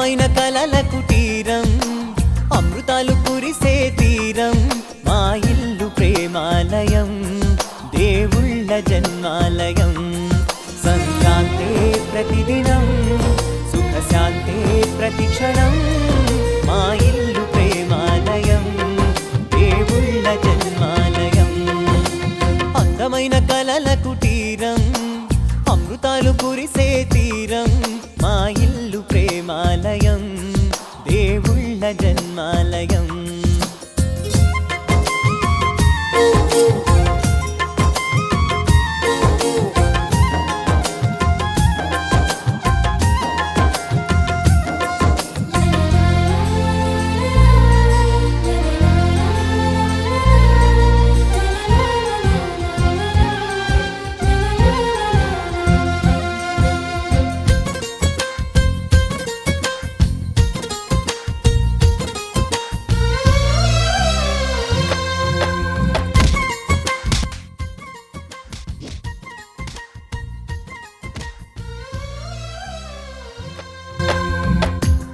అందమైన కలల కుటీరం అమృతాలు కురిసే తీరం మా ఇల్లు ప్రేమాలయం దేవుళ్ళ జన్మాలయం సంక్రాంతే ప్రతిదినం సుఖశాంతే ప్రతిక్షణం మా ఇల్లు ప్రేమాలయం దేవుళ్ళ జన్మాలయం అందమైన కలల కుటీరం అమృతాలు కురిసే తీరం మా ఇల్లు ప్రేమాలయం దేవుళ్ళ జన్మాలయం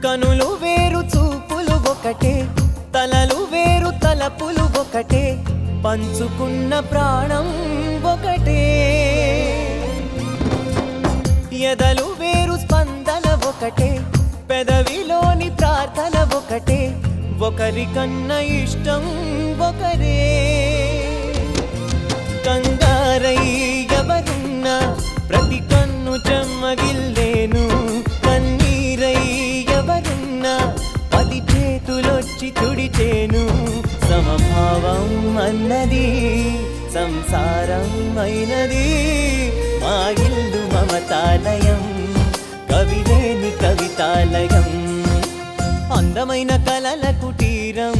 కనులు వేరు చూపులు ఒకటే తలలు వేరు తలపులు ఒకటే పంచుకున్న ప్రాణం ఒకటే ఎదలు వేరు స్పందన ఒకటే పెదవిలోని ప్రార్థన ఒకటే ఒకరికన్నా ఇష్టం ఒకరే కంగారై ఎవరున్నా ప్రతి కన్ను చెమ్మగిల్లేను కన్నీరై ఎవరున్నా పది చేతులొచ్చి తుడిచేను సమభావం అన్నది సంసారం అయినది మా ఇల్లు మమతాలయం కవిలేని కవితాలయం అందమైన కలల కుటీరం